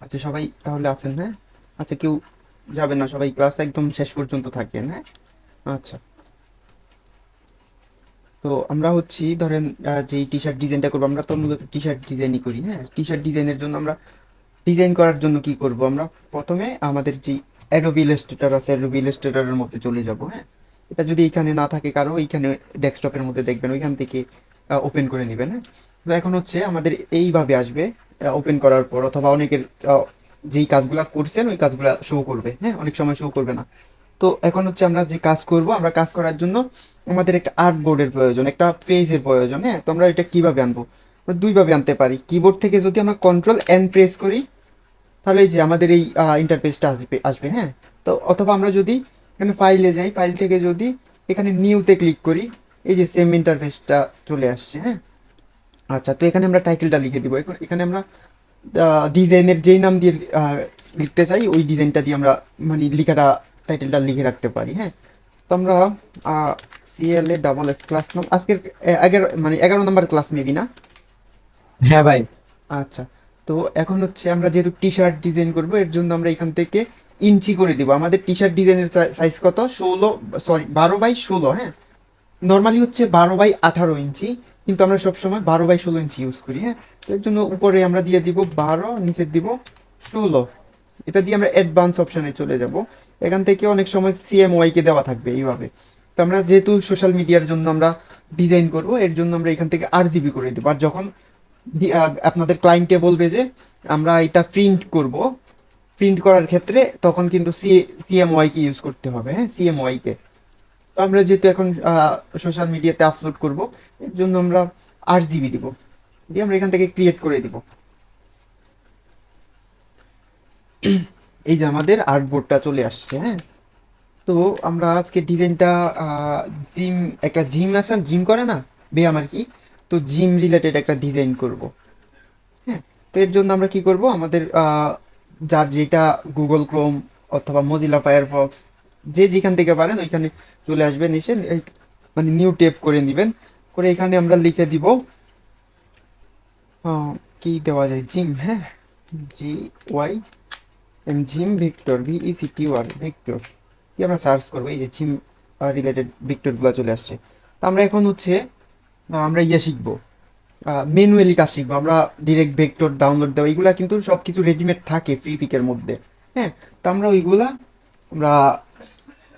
আচ্ছা, সবাই তাহলে আছেন? হ্যাঁ। আচ্ছা, কেউ যাবেন না, সবাই ক্লাস একদম শেষ পর্যন্ত থাকেন। হ্যাঁ। আচ্ছা। তো আমরা হচ্ছি ধরেন যেই টি শার্ট ডিজাইনটা করবো, আমরা তো মূলত টি শার্ট ডিজাইনই করি। হ্যাঁ, টি শার্ট ডিজাইনের জন্য আমরা ডিজাইন করার জন্য কি করব, আমরা প্রথমে আমাদের যে অ্যাডোবি ইলাস্ট্রেটর আছে, অ্যাডোবি ইলাস্ট্রেটরের মধ্যে চলে যাব। হ্যাঁ, এটা যদি এখানে না থাকে কারো, এইখানে ডেস্কটপের মধ্যে দেখবেন, ওইখান থেকে ওপেন করে নেবেন। হ্যাঁ, তো এখন হচ্ছে আমাদের এইভাবে আসবে ওপেন করার পর, অথবা অনেকের যেই কাজগুলা করছেন ওই কাজগুলা শো করবে। হ্যাঁ, অনেক সময় শো করবে না। তো এখন হচ্ছে আমরা যে কাজ করব, আমরা কাজ করার জন্য আমাদের একটা আর্ট বোর্ডের প্রয়োজন, একটা পেজের প্রয়োজন। হ্যাঁ, তো আমরা এটা কিভাবে আনবো? আমরা দুইভাবে আনতে পারি। কিবোর্ড থেকে যদি আমরা কন্ট্রোল এন প্রেস করি, তাহলে এই যে আমাদের এই ইন্টারফেসটা আসবে। হ্যাঁ, তো অথবা আমরা যদি এখানে ফাইলে যাই, ফাইল থেকে যদি এখানে নিউতে ক্লিক করি, এই যে সেম ইন্টারফেসটা চলে আসছে। হ্যাঁ। আচ্ছা, তো এখানে আমরা টাইটেলটা লিখে দিব। এখন এখানে আমরা ডিজাইনের যেই নাম দিয়ে লিখতে চাই, ওই ডিজাইনটা দিয়ে আমরা মানে লিখাটা, টাইটেলটা লিখে রাখতে পারি। হ্যাঁ, তো আমরা CLA ডাবল এস ক্লাস নাম আজকের 11 নম্বর ক্লাস মেবি না? হ্যাঁ ভাই। আচ্ছা, তো এখন হচ্ছে আমরা যেহেতু টি শার্ট ডিজাইন করব, এর জন্য আমরা এখান থেকে ইঞ্চি করে দিব। আমাদের টি শার্ট ডিজাইনের সাইজ কত? 12 বাই 16। হ্যাঁ, নর্মালি হচ্ছে 12 বাই 18 ইঞ্চি, কিন্তু আমরা সবসময় 12 বাই 16 ইঞ্চি ইউজ করি। হ্যাঁ, তো এর জন্য উপরে আমরা দিয়ে দিব 12, নিচে দিব 16। এটা দিয়ে আমরা অ্যাডভান্স অপশানে চলে যাব। এখান থেকে অনেক সময় CMYK কে দেওয়া থাকবে এইভাবে। তো আমরা যেহেতু সোশ্যাল মিডিয়ার জন্য আমরা ডিজাইন করব, এর জন্য আমরা এখান থেকে RGB করে দেবো। আর যখন আপনাদের ক্লায়েন্টে বলবে যে আমরা এটা প্রিন্ট করব, প্রিন্ট করার ক্ষেত্রে তখন কিন্তু CMYK ইউজ করতে হবে। হ্যাঁ, CMYK। তো আমরা যেহেতু এখন সোশ্যাল মিডিয়াতে আপলোড করব, এর জন্য আমরা RGB দিব, দিয়ে আমরা এখান থেকে ক্রিয়েট করে দিব। এই যে আমাদের আর্টবোর্ডটা চলে আসছে। হ্যাঁ, তো আমরা আজকে ডিজাইনটা জিম, একটা জিম আছে, জিম করে না, ব্যায়াম আর কি। তো জিম রিলেটেড একটা ডিজাইন করব। হ্যাঁ, তো এর জন্য আমরা কি করব, আমাদের যার যেটা গুগল ক্রোম অথবা মজিলা ফায়ারফক্স, যে যেখান থেকে পারেন ওইখানে চলে আসবেন, এসে মানে নিউ ট্যাব করে নেবেন। করে এখানে আমরা লিখে দিব কি দেওয়া যায়, জিম। হ্যাঁ, জিম ভিক্টর, VECTOR ভিক্টর, কি আমরা সার্চ করবো, এই যে জিম রিলেটেড ভিক্টরগুলো চলে আসছে। তো আমরা এখন হচ্ছে আমরা ইয়ে শিখবো, ম্যানুয়ালি কাজ শিখবো। আমরা ডিরেক্ট ভেক্টর ডাউনলোড দেওয়া, এগুলা কিন্তু সব কিছু রেডিমেড থাকে ফ্রি পিকের মধ্যে। হ্যাঁ, তো আমরা ওইগুলা আমরা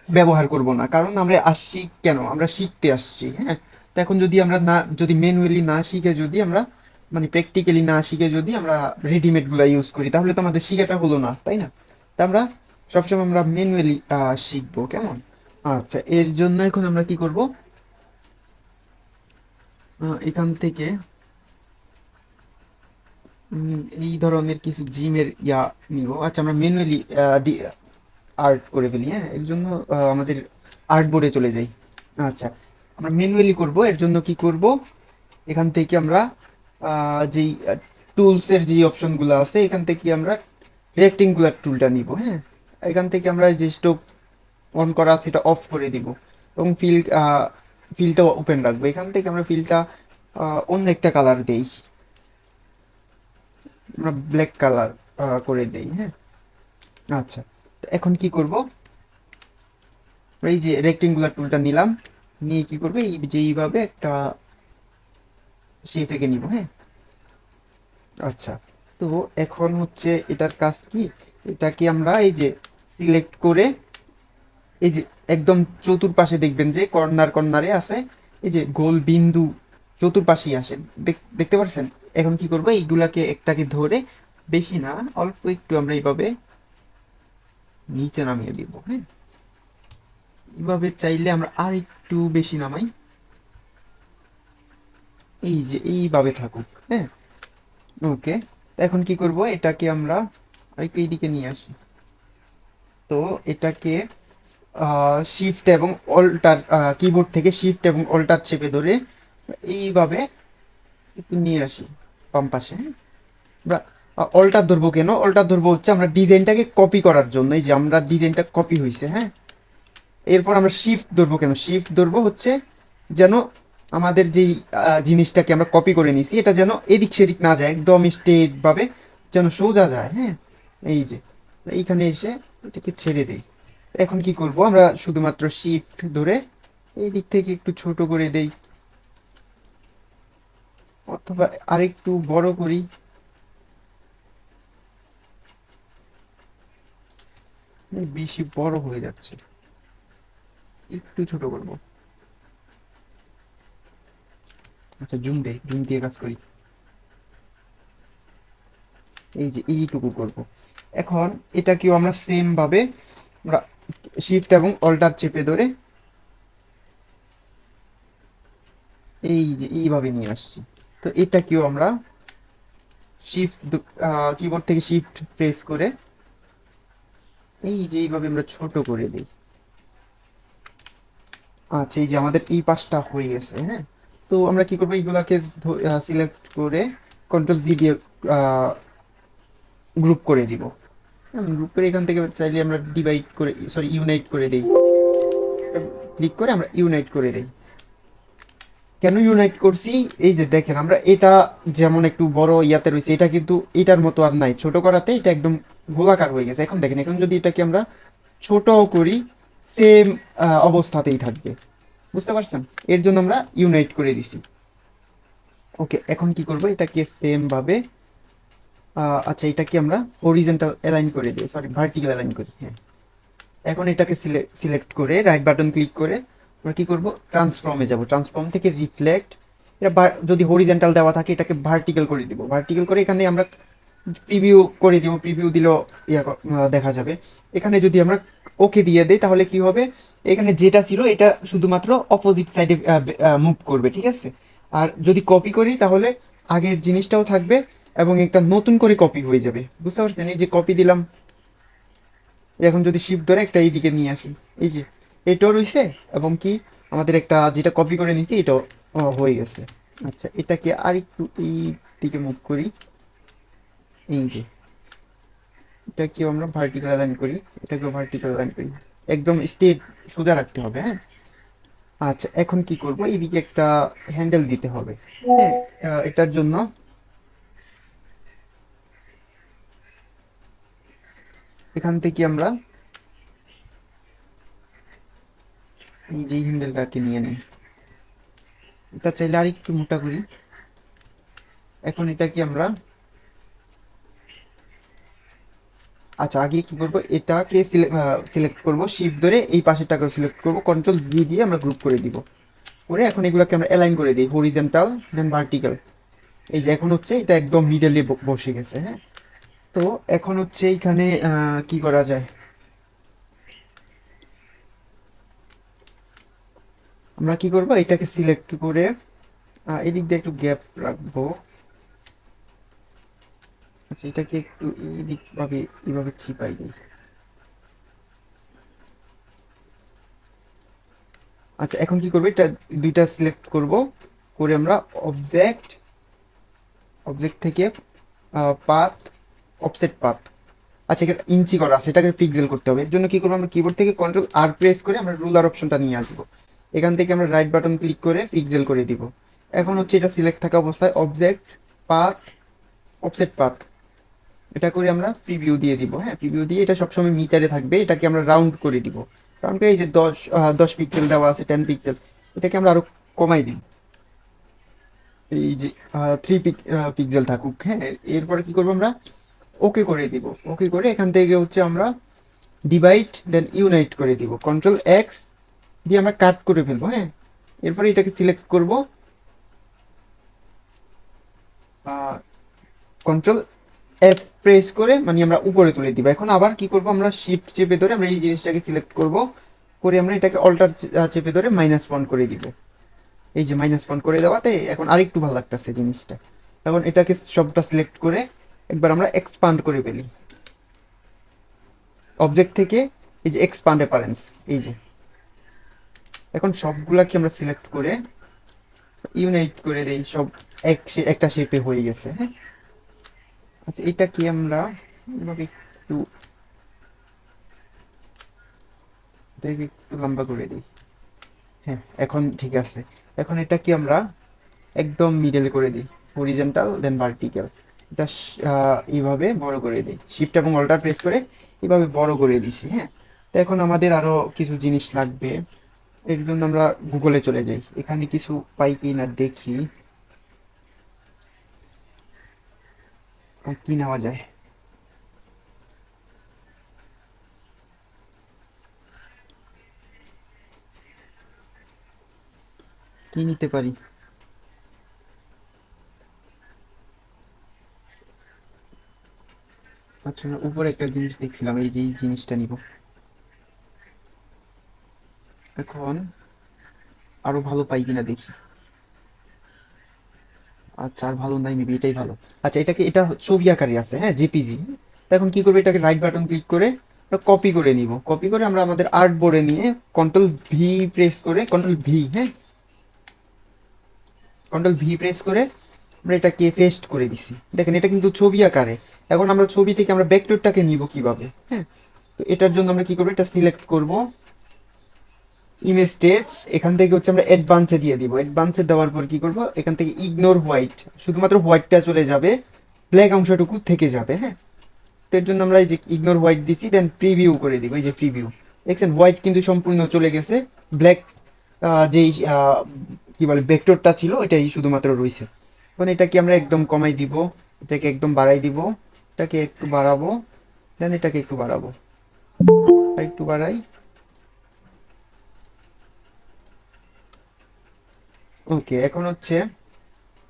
ব্যবহার করব না, কারণ আমরা আসছি কেন, আমরা শিখতে আসছি। হ্যাঁ, তো এখন যদি আমরা না, যদি ম্যানুয়ালি না শিখে, যদি আমরা মানে প্র্যাকটিক্যালি না শিখে যদি আমরা রেডিমেড গুলা ইউজ করি, তাহলে তো আমাদের শিখাটা হলো না, তাই না? তা আমরা সবসময় আমরা ম্যানুয়ালি শিখবো, কেমন? আচ্ছা, এর জন্য এখন আমরা কি করব, এখান থেকে এই ধরনের কিছু জিমের নিব। আচ্ছা, আমরা ম্যানুয়ালি আর্ট করে ফেলি। হ্যাঁ, এর জন্য আমাদের আর্ট বোর্ডে চলে যাই। আচ্ছা, আমরা ম্যানুয়ালি করব, এর জন্য কি করব, এখান থেকে আমরা যেই টুলসের যে অপশনগুলো আছে, এখান থেকে আমরা রেক্টেঙ্গুলার টুলটা নিব। হ্যাঁ, এখান থেকে আমরা যে স্টোক অন করা সেটা অফ করে দিব, এবং ফিলটা ওপেন রাখবো। এখান থেকে আমরা ফিলটা অন্য একটা কালার দেই, আমরা ব্ল্যাক কালার করে দেই। হ্যাঁ। আচ্ছা, তো এখন কি করব, এই যে রেক্টেঙ্গুলার টুলটা নিলাম, নিয়ে কি করবে, এই যে এইভাবে একটা শেপ এঁকে নিব। হ্যাঁ। আচ্ছা, তো এখন হচ্ছে এটার কাজ কি, এটাকে আমরা এই যে সিলেক্ট করে, এই যে একদম চতুর্পাশে দেখবেন যে কর্নার কর্নারে আছে এই যে গোল বিন্দু, চতুর্পাশেই আসে, দেখতে পাচ্ছেন? এখন কি করবো, এইগুলাকে একটাকে ধরে, বেশি না, অল্প একটু আমরা এইভাবে নিচে নামিয়ে দিব। হ্যাঁ, এইভাবে চাইলে আমরা আর একটু বেশি নামাই, এই যে এইভাবে থাকুক। হ্যাঁ, ওকে। এখন কি করব, এটাকে আমরা আরেকটু এইদিকে নিয়ে আসি। তো এটাকে শিফট এবং অল্টার, কিবোর্ড থেকে শিফট এবং অল্টার চেপে ধরে এইভাবে একটু নিয়ে আসি বাম পাশে। হ্যাঁ? আমরা অল্টার ধরবো কেন, অল্টার ধরবো হচ্ছে আমরা ডিজাইনটাকে কপি করার জন্য, এই যে আমরা ডিজাইনটা কপি হয়েছে। হ্যাঁ, এরপর আমরা শিফট ধরবো কেন, শিফট ধরবো হচ্ছে যেন আমাদের যেই জিনিসটাকে আমরা কপি করে নিয়েছি, এটা যেন এদিক সেদিক না যায়, একদম স্ট্রেট ভাবে যেন সোজা যায়। হ্যাঁ, এই যে এইখানে এসে এটাকে ছেড়ে দেই। এখন কি করব, আমরা শুধুমাত্র শিফট ধরে এই দিক থেকে একটু ছোট করে দেই, অথবা আরেকটু বড় করি। বেশি বড় হয়ে যাচ্ছে, একটু ছোট করব। আচ্ছা, জুম দেই, জুম দিয়ে কাজ করি। এই যে এইটুকু করব। এখন এটাকেও আমরা সেম ভাবে আমরা শিফট এবং অল্টার চেপে ধরে এই যে এইভাবে নিয়ে আসছি। তো এটাকেও আমরা শিফট, কিবোর্ড থেকে শিফট প্রেস করে এই যে এইভাবে আমরা ছোট করে দিই। আচ্ছা, এই যে আমাদের এই পাশটা হয়ে গেছে, হ্যাঁ। তো আমরা কি করবো, এইগুলাকে সিলেক্ট করে কন্ট্রোল জি দিয়ে গ্রুপ করে দিব। গ্রুপ করে এখান থেকে চাইলে আমরা ডিভাইড করে, সরি ইউনাইট করে দিই। ক্লিক করে আমরা ইউনাইট করে দিই। কেন ইউনাইট করছি, এই যে দেখেন আমরা এটা যেমন একটু বড় ইয়াতে রয়েছে, এটা কিন্তু এটার মতো আর নাই, ছোট করাতে এটা একদম গোলাকার হয়ে গেছে। এখন দেখেন, এখন যদি এটাকে আমরা ছোট করি, সেম অবস্থাতেই থাকবে। বুঝতে পারছেন? এর জন্য আমরা ইউনাইট করে দিছি। ওকে, এখন কি করব, এটাকে সেম ভাবে আচ্ছা, এটাকে আমরা হরিজন্টাল অ্যালাইন করে দিই, সরি ভার্টিক্যাল অ্যালাইন করি, হ্যাঁ। এখন এটাকে সিলেক্ট করে রাইট বাটন ক্লিক করে আমরা কি করব, ট্রান্সফর্মে যাব। ট্রান্সফর্ম থেকে রিফ্লেক্ট, এটা যদি হরিজন্টাল দেওয়া থাকে এটাকে ভার্টিক্যাল করে দিব। ভার্টিক্যাল করে এখানে আমরা প্রিভিউ করে দিব, প্রিভিউ দিলেও দেখা যাবে। এখানে যদি আমরা ওকে দিয়ে দেই তাহলে কি হবে, এখানে যেটা ছিল এটা শুধুমাত্র অপোজিট সাইডে মুভ করবে, ঠিক আছে। আর যদি কপি করি তাহলে আগের জিনিসটাও থাকবে এবং একটা নতুন করে কপি হয়ে যাবে। বুঝতে পারছেন? এই যে কপি দিলাম, এখন যদি শিফট ধরে একটা এইদিকে নিয়ে আসি, এই যে এটাও রয়েছে এবং কি আমাদের একটা যেটা কপি করে নিয়েছি এটাও হয়ে গেছে। আচ্ছা, এটাকে আর একটু এই দিকে মুভ করি। এই যে এটাকেও আমরা ভার্টিক্যাল লাইন করি, এটাকেও ভার্টিক্যাল লাইন করি, একদম স্ট্রেট সোজা রাখতে হবে, হ্যাঁ। আচ্ছা, এখন কি করব, এইদিকে একটা হ্যান্ডেল দিতে হবে, হ্যাঁ। এটার জন্য এখান থেকে আমরা এই যে হ্যান্ডেলটাকে নিয়ে নিই, এটা চাইলে আর একটু মোটা করি। এখন এটাকে আমরা, আচ্ছা আগে কি করব, এটাকে সিলেক্ট করব, শিফট ধরে এই পাশেরটাকে সিলেক্ট করব, কন্ট্রোল জি দিয়ে আমরা গ্রুপ করে দিব। করে এখন এগুলোকে আমরা অ্যালাইন করে দিই, হরিজন্টাল দেন ভার্টিক্যাল। এই যে এখন হচ্ছে এটা একদম মিডলে বসে গেছে, হ্যাঁ। তো এখন হচ্ছে এইখানে কি করা যায়, আমরা কি করব, এটাকে সিলেক্ট করে এদিক দিয়ে একটু গ্যাপ রাখবো। আচ্ছা, এটাকে একটু এইদিক ভাবে এইভাবে চিপাই দিই। আচ্ছা, এখন কি করবো, এটা দুইটা সিলেক্ট করব, করে আমরা অবজেক্ট, অবজেক্ট থেকে পাথ, অফসেট পাথ। আচ্ছা, এটা ইঞ্চি করা আছে, এটাকে পিক্সেল করতে হবে। এর জন্য কি করবো, আমরা কিবোর্ড থেকে কন্ট্রোল আর প্রেস করে আমরা রুলার অপশনটা নিয়ে আসবো। এখান থেকে আমরা রাইট বাটন ক্লিক করে পিক্সেল করে দিব। এখন হচ্ছে এটা সিলেক্ট থাকা অবস্থায় অবজেক্ট, পাথ, অফসেট পাথ, এটা করে আমরা প্রিভিউ দিয়ে দিব, হ্যাঁ। প্রিভিউ দিয়ে এটা সবসময় মিটারে থাকবে, এটাকে আমরা রাউন্ড করে দিব। রাউন্ড করে এই যে 10 পিক্সেল দেওয়া আছে, 10 পিক্সেল, এটাকে আমরা আরো কমাই দিই, এই যে 3 পিক্সেল থাকুক, হ্যাঁ। এরপরে কি করবো, আমরা ওকে করে দিব। ওকে করে এখান থেকে হচ্ছে আমরা ডিভাইড দেন ইউনাইট করে দিব, কন্ট্রোল এক্স দিয়ে আমরা কাট করে ফেলবো, হ্যাঁ। এরপরে এটাকে সিলেক্ট করব, কন্ট্রোল এফ প্রেস করে মানে আমরা উপরে তুলে দিব। এখন আবার কি করব, আমরা শিফট চেপে ধরে আমরা এই জিনিসটাকে সিলেক্ট করব, করে আমরা এটাকে অল্টার চেপে ধরে মাইনাস পয়েন্ট করে দিব। এই যে মাইনাস পয়েন্ট করে দেওয়াতে এখন আরেকটু ভালো লাগতেছে জিনিসটা। এখন এটাকে সবটা সিলেক্ট করে একবার আমরা এক্সপান্ড করে ফেলি, অবজেক্ট থেকে এই যে এক্সপান্ড অ্যাপারেন্স, এই যে এখন সবগুলাকে আমরা সিলেক্ট করে ইউনাইট করে দেই, সব একটা শেপে হয়ে গেছে, হ্যাঁ। আচ্ছা, এটা কি আমরা এভাবে একটু, এটাকে একটু লম্বা করে দিই, হ্যাঁ। এখন ঠিক আছে। এখন এটা কি আমরা একদম মিডল করে দিই, হরিজন্টাল দেন ভার্টিক্যাল। এটা এইভাবে বড় করে দিই, শিফট এবং অল্টার প্রেস করে এইভাবে বড় করে দিছি। হ্যাঁ, তো এখন আমাদের আরো কিছু জিনিস লাগবে। এর জন্য আমরা গুগলে চলে যাই, এখানে কিছু পাই কি না দেখি। কি নেওয়া যায়? কি নিতে পারি? আচ্ছা, উপরে একটা জিনিস দেখছিলাম, এই যে এই জিনিসটা নিব। এখন আরো ভালো পাই কিনা দেখি। আচ্ছা, আর ভালো নাই, মেবি এটাই ভালো। আচ্ছা, এটা ছবি আকারে আছে, হ্যাঁ, জেপিজি। তো এখন কি করবো, এটাকে রাইট বাটন ক্লিক করে কপি করে নিব। কপি করে আমরা আমাদের আর্ট বোর্ডে নিয়ে কন্ট্রোল ভি প্রেস করে, কন্ট্রোল ভি, হ্যাঁ, কন্ট্রোল ভি প্রেস করে আমরা এটাকে পেস্ট করে দিছি। দেখেন, এটা কিন্তু ছবি আকারে। এখন আমরা ছবি থেকে আমরা ভেক্টরটাকে নিব কিভাবে? হ্যাঁ, তো এটার জন্য আমরা কি করবো, এটা সিলেক্ট করব, ইমেজ স্টেজ, এখান থেকে হচ্ছে আমরা অ্যাডভান্সে দিয়ে দিব। অ্যাডভান্সে দেওয়ার পর কি করব, এখান থেকে ইগনোর হোয়াইট, শুধুমাত্র হোয়াইটটা চলে যাবে, ব্ল্যাক অংশটুকু থেকে যাবে। হ্যাঁ, তো এর জন্য আমরা এই যে ইগনোর হোয়াইট দিছি, দেন প্রিভিউ করে দিব। এই যে প্রিভিউ, দেখছেন হোয়াইট কিন্তু সম্পূর্ণ চলে গেছে, ব্ল্যাক যেই কি বলে ভেক্টরটা ছিল এটাই শুধুমাত্র রয়েছে। এখন এটাকে আমরা একদম কমাই দিব, এটাকে একদম বাড়াই দিব, এটাকে একটু বাড়াবো, দেন এটাকে একটু বাড়াবো, আর একটু বাড়াই। ওকে, এখন হচ্ছে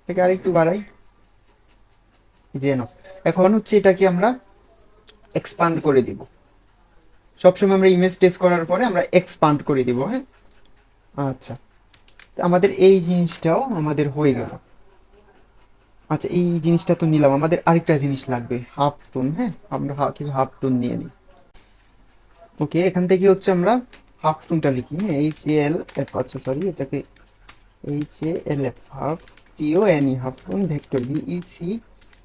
এটাকে আরেকটু বাড়াই, যেন এখন হচ্ছে এটাকে আমরা এক্সপান্ড করে দিব। সবসময় আমরা ইমেজ টেস্ট করার পরে আমরা এক্সপান্ড করে দিব। হ্যাঁ, আচ্ছা, তো আমাদের এই জিনিসটাও আমাদের হয়ে গেল। আচ্ছা, এই জিনিসটা তো নিলাম, আমাদের আরেকটা জিনিস লাগবে, হাফ টোন। হ্যাঁ, আমরা কিছু হাফ টোন নিয়ে নিই। ওকে, এখান থেকে হচ্ছে আমরা হাফ টোনটা লিখি। হ্যাঁ, এইচ এ এল এফ, আচ্ছা সরি, এটাকে H A L F, half, T O N E, half tone, vector V E C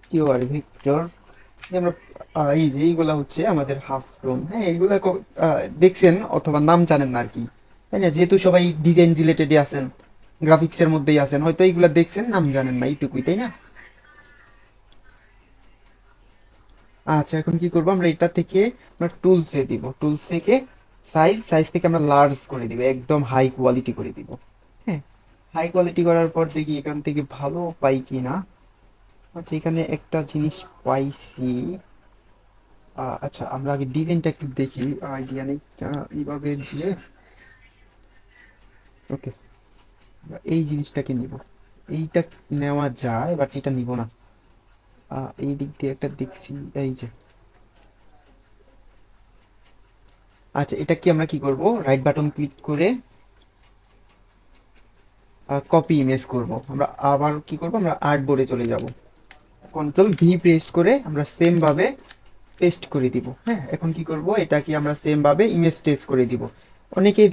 T O R, vector. আমরা এই যে এইগুলা হচ্ছে আমাদের হাফ টোন। হ্যাঁ, এইগুলা দেখছেন অথবা নাম জানেন না আর কি, তাই না? যেহেতু সবাই ডিজাইন রিলেটেডই আছেন, গ্রাফিক্সের মধ্যেই আছেন, হয়তো এইগুলা দেখছেন, নাম জানেন না, এইটুকুই, তাই না? আচ্ছা, এখন কি করবো, আমরা এটা থেকে আমরা টুলসে দিব, টুলস থেকে সাইজ থেকে আমরা লার্জ করে দিব, একদম হাই কোয়ালিটি করে দিব। হ্যাঁ, হাই কোয়ালিটি করার পর দেখি এখান থেকে ভালো পাই কি না। আচ্ছা, এখানে একটা জিনিস পাইছি। আচ্ছা, আমরা আগে ডিজাইনটা একটু দেখি, আইডিয়া নেই। এইভাবে দিয়ে, ওকে, এই জিনিসটাকে নিব। এইটা নেওয়া যায়, বাট এটা নিব না। এই দিক দিয়ে একটা দেখছি, এই যে। আচ্ছা, এটা কি আমরা কি করব, রাইট বাটন ক্লিক করে কপি ইমেজ করব। আমরা আবার কি করব, আমরা আর্ট বোর্ডে চলে যাব, কন্ট্রোল ভি প্রেস করে আমরা সেম ভাবে পেস্ট করে দিব। হ্যাঁ, এখন কি করব, এটা কি আমরা সেম ভাবে ইমেজ টেস্ট করে দিব। অনেকেই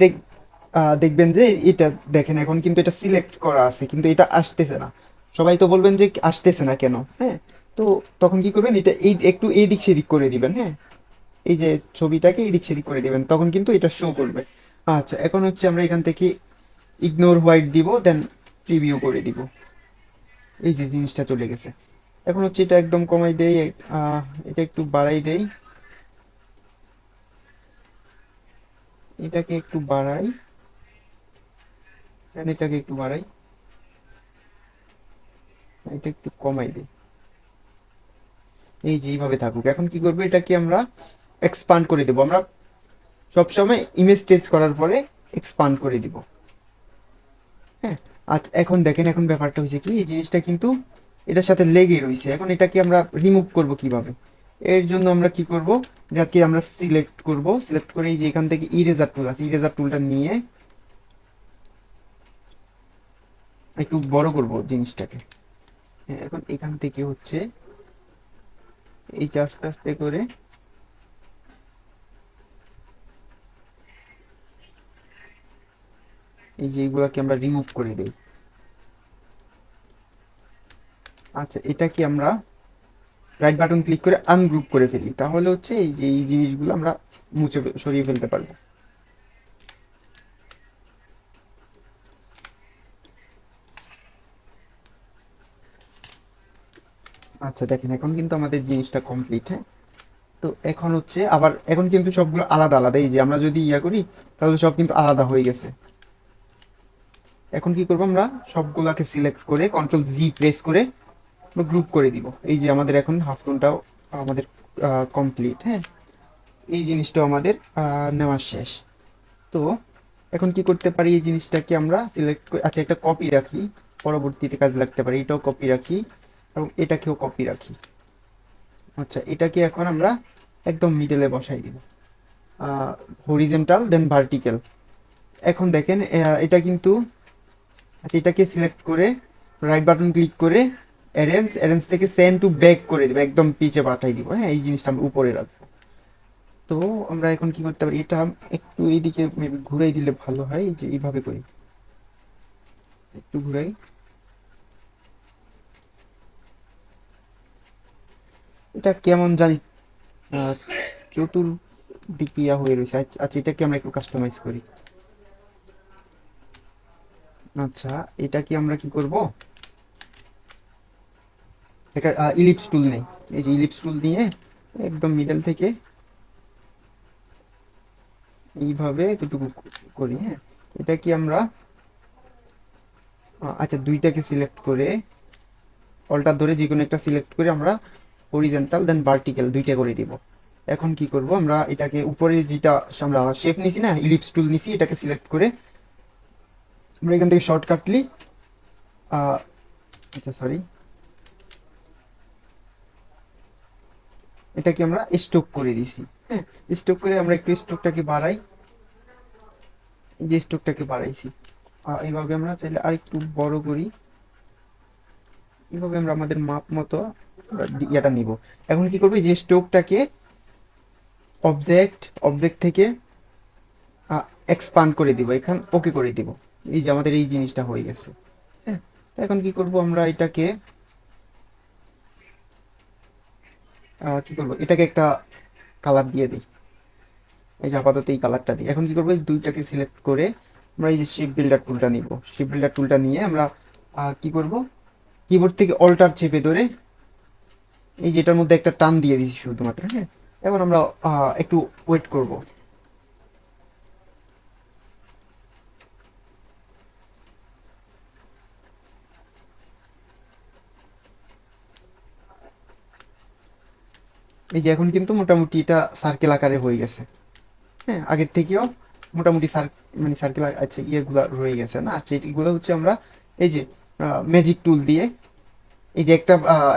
দেখবেন যে এটা, দেখেন এখন কিন্তু এটা সিলেক্ট করা আছে কিন্তু এটা আসতেছে না। সবাই তো বলবেন যে আসতেছে না কেন? হ্যাঁ, তো তখন কি করবেন, এটা এই একটু এই দিক সেদিক করে দিবেন। হ্যাঁ, এই যে ছবিটাকে এই দিক সেদিক করে দিবেন, তখন কিন্তু এটা শো করবে। আচ্ছা, এখন হচ্ছে আমরা এখান থেকে ইগনোর হোয়াইট দিব, দেন প্রিভিউ করে দিব। এই যে জিনিসটা চলে গেছে। এখন হচ্ছে এটা একদম কমাই দেই, আহ এটা একটু বাড়াই দেই, এটাকে একটু বাড়াই, and এটাকে একটু বাড়াই, এটা একটু কমাই দেই। এই যে এইভাবে থাকুক। এখন কি করবো, এটাকে আমরা এক্সপান্ড করে দেবো। আমরা সবসময় ইমেজ টেস্ট করার পরে এক্সপান্ড করে দিব। হ্যাঁ, আচ্ছা, এখন দেখেন, এখন ব্যাপারটা হয়েছে কি, এই জিনিসটা কিন্তু এটার সাথে লেগে রয়েছে। এখন এটাকে আমরা রিমুভ করব কিভাবে? এর জন্য আমরা কি করব, এটাকে আমরা সিলেক্ট করব, সিলেক্ট করে এই যে এখান থেকে ইরেজার টুল আছে, ইরেজার টুলটা নিয়ে একটু বড় করব জিনিসটাকে। হ্যাঁ, এখন এখান থেকে হচ্ছে এই যে আস্তে আস্তে করে এই যে এইগুলাকে আমরা রিমুভ করে দেই। আচ্ছা, এটাকে আমরা রাইট বাটন ক্লিক করে আনগ্রুপ করে ফেলি, তাহলে হচ্ছে এই যে এই জিনিসগুলো আমরা সরিয়ে ফেলতে পারবো। আচ্ছা দেখেন এখন কিন্তু আমাদের জিনিসটা কমপ্লিট। হ্যাঁ, তো এখন হচ্ছে আবার এখন কিন্তু সবগুলো আলাদা আলাদা, এই যে আমরা যদি ইয়া করি তাহলে সব কিন্তু আলাদা হয়ে গেছে। এখন কি করবো আমরা সবগুলাকে সিলেক্ট করে কন্ট্রোল জি প্রেস করে গ্রুপ করে দিব। এই যে আমাদের এখন হাফ টোনটাও আমাদের কমপ্লিট। হ্যাঁ, এই জিনিসটাও আমাদের নেওয়া শেষ। তো এখন কি করতে পারি, এই জিনিসটাকে আমরা সিলেক্ট করে আচ্ছা একটা কপি রাখি, পরবর্তীতে কাজে লাগতে পারে, এটাও কপি রাখি এবং এটাকেও কপি রাখি। আচ্ছা এটাকে এখন আমরা একদম মিডলে বসাই দিব, হরিজেন্টাল দেন ভার্টিক্যাল। এখন দেখেন এটা কিন্তু আচ্ছা এটাকে সিলেক্ট করে রাইট বাটন ক্লিক করে অ্যারেঞ্জ, অ্যারেঞ্জ থেকে সেন্ড টু ব্যাক করে দিব, একদম পিছে পাঠাই দিব। হ্যাঁ, এই জিনিসটা আমরা উপরে রাখবো। তো আমরা এখন কি করতে পারি, এটা একটু এইদিকে maybe ঘুরাই দিলে ভালো হয়, এই যে এইভাবে করি, একটু ঘুরাই। এটা কেমন জানি আহ, চতুর্দিকিয়া হয়ে রয়েছে। আচ্ছা এটাকে আমরা একটু কাস্টমাইজ করি। আচ্ছা এটাকে আমরা কি করব, এটা ইলিপস টুল নেই, এই যে ইলিপস টুল নিয়ে একদম মিডল থেকে এইভাবে এতটুকু করি। হ্যাঁ, এটা কি আমরা আচ্ছা দুইটাকে সিলেক্ট করে অল্টার ধরে যে কোনো একটা সিলেক্ট করে আমরা হরিজন্টাল দেন ভার্টিক্যাল দুইটা করে দিব। এখন কি করব, আমরা এটাকে উপরে যেটা আমরা শেপ নিছি না, ইলিপস টুল নিছি, এটাকে সিলেক্ট করে আমরা এখান থেকে শর্টকাটলি আচ্ছা সরি, এটাকে আমরা স্ট্রোক করে দিছি। হ্যাঁ, স্ট্রোক করে আমরা একটু স্ট্রোকটাকে বাড়াই, এই যে স্ট্রোকটাকে বাড়াইছি। এইভাবে আমরা চাইলে আরেকটু বড় করি, এইভাবে আমরা আমাদের মাপ মতো ইয়াটা নিব। এখন কি করবো, যে স্ট্রোকটাকে অবজেক্ট অবজেক্ট থেকে এক্সপান্ড করে দিব, এখান ওকে করে দিব। এই যে আমাদের এই জিনিসটা হয়ে গেছে। হ্যাঁ, এখন কি করব, আমরা এটাকে কি করব, এটাকে একটা কালার দিয়ে দিই। এই যে আপাতত এই কালারটা দিই। এখন কি করবো, এই দুইটাকে সিলেক্ট করে আমরা এই যে শেপ বিল্ডার টুলটা নিব। শেপ বিল্ডার টুলটা নিয়ে আমরা কি করব, কিবোর্ড থেকে অল্টার চেপে ধরে এই যে এটার মধ্যে একটা টান দিয়ে দিচ্ছি শুধুমাত্র। হ্যাঁ, এখন আমরা একটু ওয়েট করব। এই যে এখন কিন্তু মোটামুটি এটা সার্কেল আকারে হয়ে গেছে। হ্যাঁ, আগের থেকেও মোটামুটি মানে সার্কেল আচ্ছা ইয়েগুলা রয়ে গেছে না। আচ্ছা এগুলো হচ্ছে আমরা এই যে ম্যাজিক টুল দিয়ে এই যে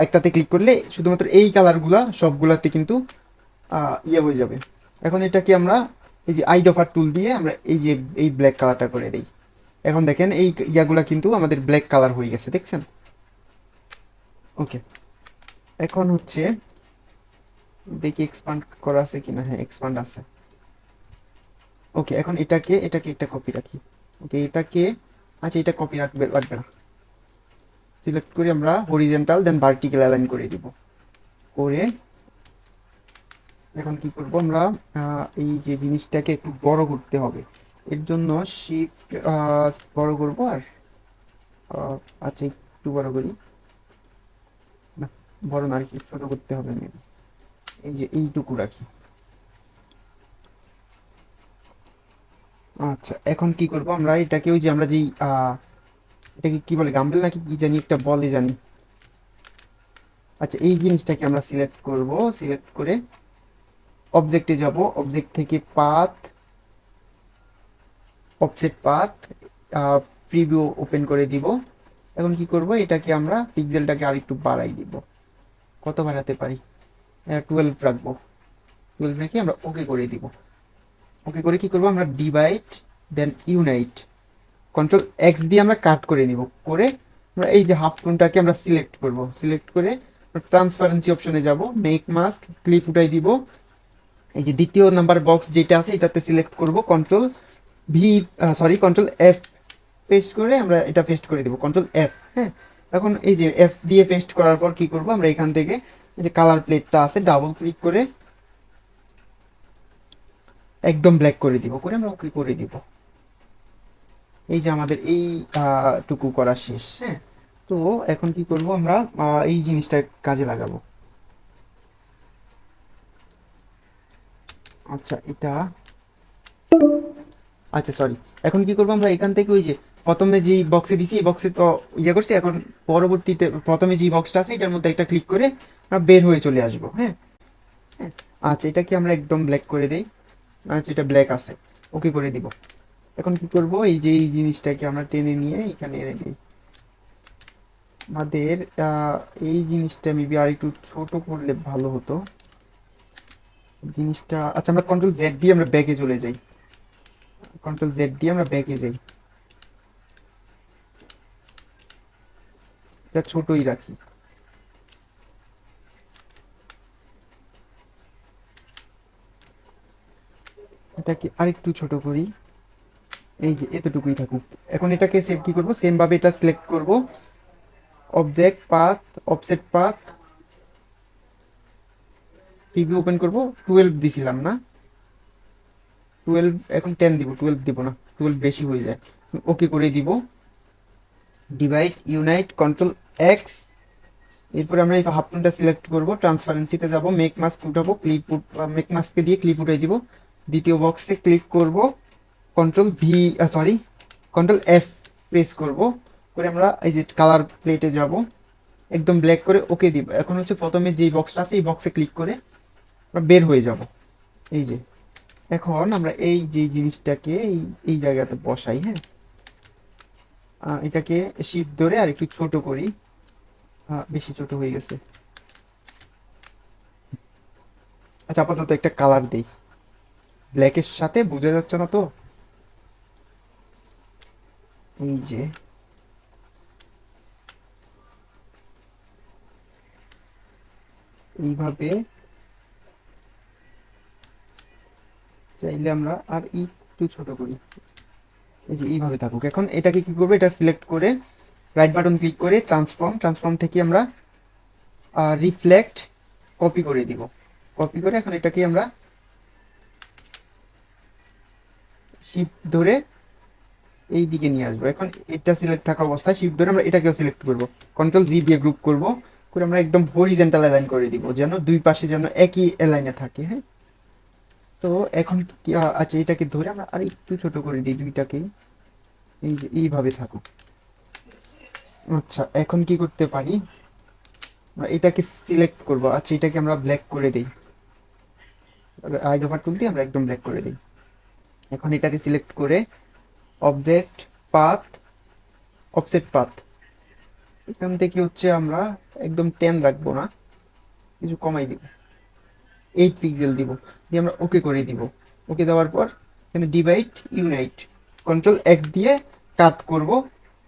একটাতে ক্লিক করলে শুধুমাত্র এই কালারগুলা সবগুলাতে কিন্তু ইয়ে হয়ে যাবে। এখন এটাকে আমরা এই যে আইডফার টুল দিয়ে আমরা এই যে এই ব্ল্যাক কালারটা করে দেই। এখন দেখেন এই ইয়াগুলা কিন্তু আমাদের ব্ল্যাক কালার হয়ে গেছে, দেখছেন? ওকে, এখন হচ্ছে দেখি এক্সপান্ড করা আছে কিনা। হ্যাঁ এক্সপান্ড আছে। ওকে, এখন এটাকে একটা কপি রাখি। ওকে এটাকে আচ্ছা এটা কপি রাখবে লাগবে না, সিলেক্ট করে আমরা হরিজন্টাল দেন ভার্টিক্যাল অ্যালাইন করে দিব। করে এখন কি করব, আমরা এই যে জিনিসটাকে একটু বড় করতে হবে। এর জন্য শিফট বড় করব আর আহ, আচ্ছা একটু বড় করি, না বড় না, আর কি ছোট করতে হবে maybe। এই যে এইটুকু রাখি। আচ্ছা এখন কি করব, আমরা এটাকে ওই যে আমরা যেই এটাকে কি বলে, গাম্বেল নাকি কি জানি একটা বলে জানি। আচ্ছা এই জিনিসটাকে আমরা সিলেক্ট করব, সিলেক্ট করে অবজেক্টে যাব, অবজেক্ট থেকে path, offset path, preview open করে দিব। এখন কি করব, এটাকে আমরা পিক্সেলটাকে আরেকটু বাড়াই দিব। কত বাড়াতে পারি, 12 রাখবো। 12 রেখে আমরা ওকে করে দিব। ওকে করে কি করব, আমরা ডিভাইড দেন ইউনাইট, কন্ট্রোল এক্স দিয়ে আমরা কাট করে নিব। করে আমরা এই যে হাফ টোনটাকে আমরা সিলেক্ট করব, সিলেক্ট করে ট্রান্সপারেন্সি অপশনে যাব, মেক মাস্ক ক্লিপ উঠাই দিব। এই যে দ্বিতীয় নাম্বার বক্স যেটা আছে এটাতে সিলেক্ট করব, control V sorry control F paste করে আমরা এটা পেস্ট করে দেবো, কন্ট্রোল এফ। হ্যাঁ, এখন এই যে এফ দিয়ে পেস্ট করার পর কি করব, আমরা এখান থেকে এই যে কালার প্লেটটা আছে ডাবল ক্লিক করে একদম ব্ল্যাক করে দিব, করে আমরা ওকে করে দিব। এই যে আমাদের এই টুকু করা শেষ। হ্যাঁ, তো এখন কি করব আমরা, এই জিনিসটা কাজে লাগাবো। আচ্ছা এটা, আচ্ছা সরি, এখন কি করবো আমরা এখান থেকে ওই যে প্রথমে যেই বক্সে দিছি এই বক্সে তো ইয়ে করছি, এখন পরবর্তীতে প্রথমে যেই বক্সটা আছে এটার মধ্যে একটা ক্লিক করে আমরা বের হয়ে চলে আসবো। হ্যাঁ, হ্যাঁ। আচ্ছা এটাকে আমরা একদম ব্ল্যাক করে দেই। আচ্ছা এটা ব্ল্যাক আছে, ওকে করে দিব। এখন কি করব, এই যে এই জিনিসটাকে আমরা টেনে নিয়ে এখানে এনে দিই। আমাদের এই জিনিসটা মেবি আর একটু ছোট করলে ভালো হতো জিনিসটা। আচ্ছা আমরা কন্ট্রোল জেড দিয়ে আমরা ব্যাকে চলে যাই, কন্ট্রোল জেড দিয়ে আমরা ব্যাকে যাই, এটা ছোটই রাখি। এটাকে আরেকটু ছোট করি, এই যে এতটুকুই থাকুক। এখন এটাকে সেভ কি করব, সেম ভাবে এটা সিলেক্ট করব, object path, offset path, preview open করব। 12 দিছিলাম না, 12 এখন 10 দিব, 12 দিব না, 12 বেশি হয়ে যায়। ওকে করে দিব, ডিভাইড ইউনাইট কন্ট্রোল এক্স। এরপরে আমরা এই হাফ টোনটা সিলেক্ট করব, ট্রান্সপারেন্সিতে যাব, মেক মাস্ক উঠাবো, ক্লিপ মেক মাস্ককে দিয়ে ক্লিপ উঠাই দিব। দ্বিতীয় বক্সে ক্লিক করব, control V, sorry control F press করব, করে আমরা এই যে কালার প্লেটে যাব, একদম ব্ল্যাক করে ওকে দিব। এখন হচ্ছে প্রথমে যেই বক্সটা আছে এই বক্সে ক্লিক করে আমরা বের হয়ে যাব। এই যে এখন আমরা এই যে জিনিসটাকে এই এই জায়গাতে বসাই। হ্যাঁ, এটাকে শিফট ধরে আর একটু ছোট করি। বেশি ছোট হয়ে গেছে। আচ্ছা আপাতত একটা কালার দেই, ব্ল্যাকের সাথে বোঝা যাচ্ছে না তো। এই যে এইভাবে চাইলে আমরা আর একটু ছোট করি, এই যে এইভাবে থাকুক। এখন এটাকে কি করবো, এটা সিলেক্ট করে রাইট বাটন ক্লিক করে ট্রান্সফর্ম থেকে আমরা রিফ্লেক্ট কপি করে দিব। কপি করে এখন এটাকে আমরা শিফট ধরে এই দিকে নিয়ে আসবো। এখন এটা সিলেক্ট থাকা অবস্থায় শিফট ধরে আমরা এটাকেও সিলেক্ট করব, কন্ট্রোল জি দিয়ে গ্রুপ করব, করে আমরা একদম হরিজেন্টাল অ্যালাইন করে দিব, যেন দুই পাশে যেন একই অ্যালাইনে থাকে। হ্যাঁ, তো এখন আচ্ছা এটাকে ধরে আমরা আর একটু ছোট করে দিই দুইটাকেই, এই যে এইভাবে থাকুক। আচ্ছা এখন কি করতে পারি, আমরা এটাকে সিলেক্ট করব। আচ্ছা এটাকে আমরা ব্ল্যাক করে দিই, আইডোভার টুল দিয়ে আমরা একদম ব্ল্যাক করে দিই। এখন এটাকে সিলেক্ট করে অবজেক্ট পাথ, অফসেট পাথ, এখান থেকে হচ্ছে আমরা একদম 10 রাখবো না, কিছু কমাই দিব, 8 পিক্সেল দিব, দিয়ে আমরা ওকে করে দিব। ওকে দেওয়ার পর এখানে ডিভাইড ইউনাইট কন্ট্রোল এক দিয়ে কাট করব,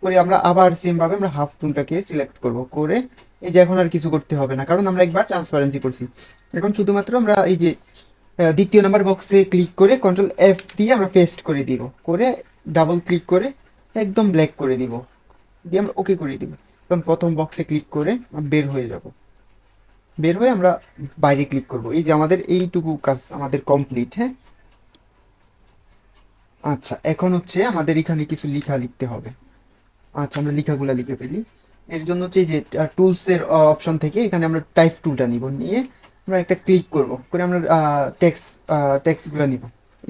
করে আমরা আবার সেম ভাবে আমরা হাফ টুনটাকে সিলেক্ট করব, করে এই যে এখন আর কিছু করতে হবে না, কারণ আমরা একবার ট্রান্সপারেন্সি করছি। এখন শুধুমাত্র আমরা এই যে দ্বিতীয় নাম্বার বক্সে ক্লিক করে কন্ট্রোল এফ দিয়ে আমরা পেস্ট করে দিব, করে ডাবল ক্লিক করে একদম ব্ল্যাক করে দিব, দিয়ে আমরা ওকে করে দিব। এবং প্রথম বক্সে ক্লিক করে বের হয়ে যাব, বের হয়ে আমরা বাইরে ক্লিক করব। এই যে আমাদের এইটুকু কাজ আমাদের কমপ্লিট। হ্যাঁ, আচ্ছা এখন হচ্ছে আমাদের এখানে কিছু লেখা লিখতে হবে। আচ্ছা আমরা লেখাগুলো লিখে ফেলি। এর জন্য হচ্ছে এই যে টুলস এর অপশন থেকে এখানে আমরা টাইপ টুলটা নিব, নিয়ে আমরা একটা ক্লিক করব, করে আমরা টেক্সটগুলো নিব,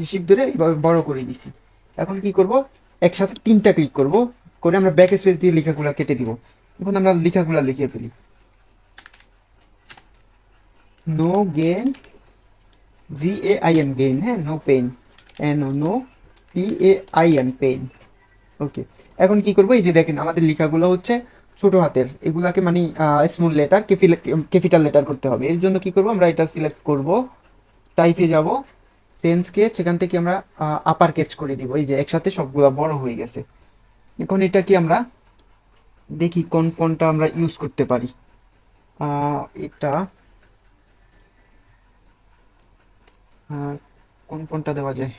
শিফট ধরে এইভাবে বড় করে দিছি। এখন কি করব, একসাথে তিনটা ক্লিক করব, করে আমরা ব্যাক স্পেস দিয়ে লেখাগুলো কেটে দিব। এখন আমরা লেখাগুলো লিখে ফেলি, no gain, G A I N gain, হ্যাঁ, no pain, N O no P A I N pain. Okay, এখন কি করবো, এই যে দেখেন আমাদের লেখাগুলো হচ্ছে ছোট হাতের, এগুলাকে মানে স্মল লেটার, ক্যাপিটাল লেটার করতে হবে। এর জন্য কি করব, আমরা এটা সিলেক্ট করব, টাইপে যাব, সেন্স কেচ, সেখান থেকে আমরা আপার কেচ করে দিব। এই যে একসাথে সবগুলা বড় হয়ে গেছে। এখন এটা কি আমরা দেখি কোন ফন্টটা আমরা ইউজ করতে পারি। এটা আহ, কোন ফন্টটা দেওয়া যায়।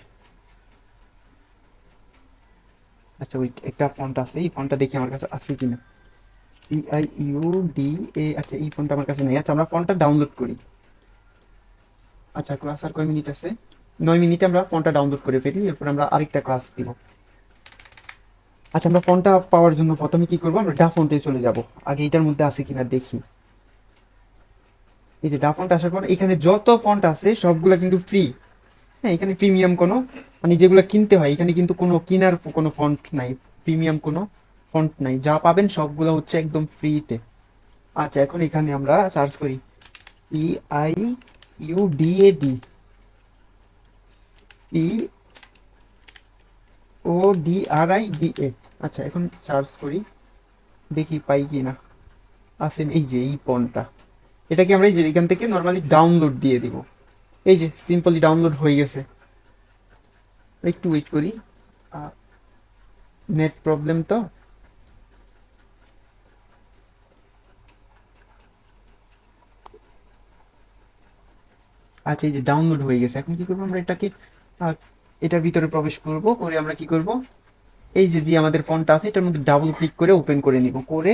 আচ্ছা ওই একটা ফন্ট আছে, এই ফন্টটা দেখি আমার কাছে আছে কিনা। CIUD, আচ্ছা এই ফোনটা আমার কাছে নেই। আচ্ছা আমরা ফোনটা ডাউনলোড করি। আচ্ছা ক্লাস আর কয় মিনিট আছে, 9 মিনিটে আমরা ফোনটা ডাউনলোড করে ফেলি, এরপর আমরা আরেকটা ক্লাস দিব। আচ্ছা, আমরা ফন্টটা পাওয়ার জন্য প্রথমে কি করবো, আমরা ডা ফন্টে চলে যাব। আগে এটার মধ্যে আছে কিনা দেখি। এই যে ডা ফন্ট আসার পর এখানে যত ফন্ট আছে সবগুলা কিন্তু ফ্রি। হ্যাঁ, এখানে প্রিমিয়াম কোনো, মানে যেগুলো কিনতে হয়, এখানে কিন্তু কোনো কিনার কোনো ফন্ট নাই, প্রিমিয়াম কোনো ফন্ট নাই, যা পাবেন সবগুলো হচ্ছে একদম ফ্রিতে। আচ্ছা, এখন এখানে আমরা সার্চ করি CIUDAD, PODRIDA। আচ্ছা, এখন সার্চ করি, দেখি পাই কি না। আছে, এই যে এই ফন্টটা, এটাকে আমরা এই যে এখান থেকে নর্মালি ডাউনলোড দিয়ে দিব। এই যে সিম্পলি ডাউনলোড হয়ে গেছে। একটু ওয়েট করি, নেট প্রবলেম তো। আচ্ছা, এই যে ডাউনলোড হয়ে গেছে। এখন কি করবো, আমরা এটাকে আহ, এটার ভিতরে প্রবেশ করব, করে আমরা কি করব, এই যে যে আমাদের ফন্টটা আছে এটার মধ্যে ডাবল ক্লিক করে ওপেন করে নিব, করে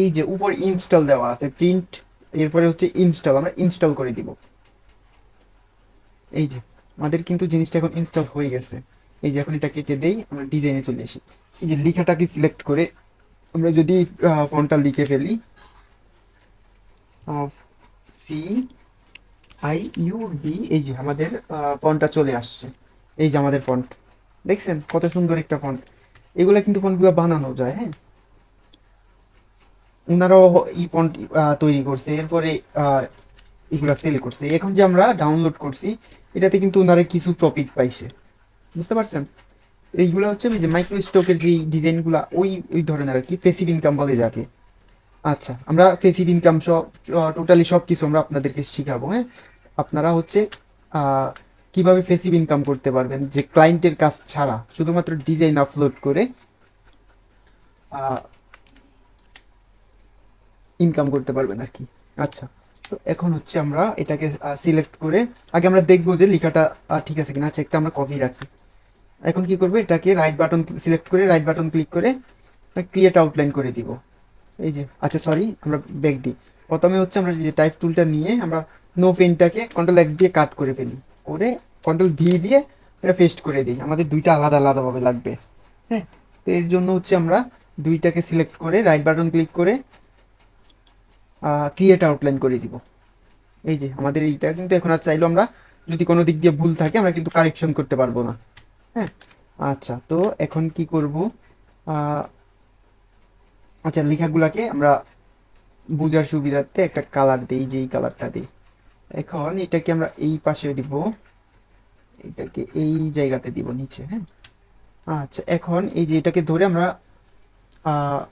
এই যে উপর ইনস্টল দেওয়া আছে প্রিন্ট, এরপরে হচ্ছে ইনস্টল, আমরা ইনস্টল করে দিব। এই যে আমাদের কিন্তু জিনিসটা এখন ইনস্টল হয়ে গেছে। এই যে এখন এটা কেটে দেই, আমরা ডিজাইনে চলে আসি। এই যে লেখাটাকে সিলেক্ট করে আমরা যদি ফন্টটা লিখে ফেলি, CIUD, এই যে আমাদের ফন্টটা চলে আসছে। এই যে আমাদের ফন্ট, দেখছেন কত সুন্দর একটা ফন্ট। এগুলা কিন্তু ফন্টগুলো বানানো যায়, হ্যাঁ, ওনারাও এই ফন্ট তৈরি করছে, এরপরে আহ, এগুলা সেল করছে। এখন যে আমরা ডাউনলোড করছি এটাতে কিন্তু ওনারা কিছু প্রফিট পাইছে, বুঝতে পারছেন। এইগুলো হচ্ছে ওই যে মাইক্রো স্টকের যে ডিজাইনগুলা, ওই ওই ধরনের আর কি, প্যাসিভ ইনকাম বলে যাকে। আচ্ছা, আমরা প্যাসিভ ইনকাম সব, টোটালি সব কিছু আমরা আপনাদেরকে শিখাবো, হ্যাঁ। আপনারা হচ্ছে আহ, কিভাবে প্যাসিভ ইনকাম করতে পারবেন, যে ক্লায়েন্টের কাজ ছাড়া শুধুমাত্র ডিজাইন আপলোড করে ইনকাম করতে পারবেন আর কি। আচ্ছা, তো এখন হচ্ছে আমরা এটাকে সিলেক্ট করে আগে আমরা দেখবো যে লেখাটা ঠিক আছে কিনা। আচ্ছা, একটা আমরা কপি রাখি। এখন কি করবো, এটাকে রাইট বাটন সিলেক্ট করে রাইট বাটন ক্লিক করে ক্রিয়েট আউটলাইন করে দিব। এই যে, আচ্ছা সরি, আমরা ব্যাক দিই। প্রথমে হচ্ছে আমরা যে টাইপ টুলটা নিয়ে আমরা নো পেনটাকে কন্ট্রোল X দিয়ে কাট করে ফেলি, করে কন্ট্রোল V দিয়ে এটা পেস্ট করে দিই। আমাদের দুইটা আলাদা আলাদাভাবে লাগবে, হ্যাঁ। তো এর জন্য হচ্ছে আমরা দুইটাকে সিলেক্ট করে রাইট বাটন ক্লিক করে ক্রিয়েট আউটলাইন করে দিব। এই যে আমাদের এইটা কিন্তু এখন আর চাইলেও আমরা যদি কোনো দিক দিয়ে ভুল থাকে আমরা কিন্তু কারেকশন করতে পারবো না, হ্যাঁ। আচ্ছা, তো এখন কি করব, আহ, আচ্ছা লেখাগুলাকে আমরা বোঝার সুবিধার্থে একটা কালার দিই, যে এই কালারটা দিই। এখন এটাকে আমরা এই পাশে দিব, এটাকে এই জায়গাতে দিব নিচে, হ্যাঁ। আচ্ছা, এখন এই যে এটাকে ধরে আমরা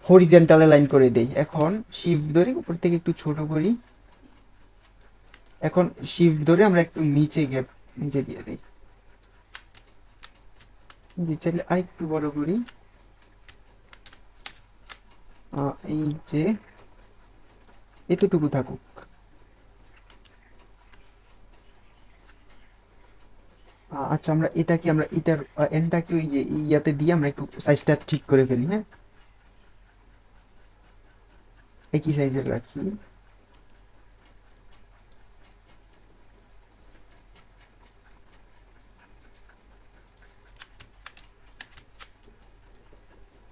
হরিজেন্টালে লাইন করে দেই। এখন শিফট ধরে উপর থেকে একটু ছোট করি। এখন শিফট ধরে আমরা একটু নিচে গ্যাপ নিচে দিয়ে দিই, যে চাইলে আরেকটু বড় করি। এই যে এতটুকু থাকুক। আচ্ছা, আমরা এটাকে আমরা এটার এন্ডটাকে ওই যে ইয়াতে দিয়ে আমরা একটু সাইজটা ঠিক করে ফেলি, হ্যাঁ। একই সাইজের রাখি।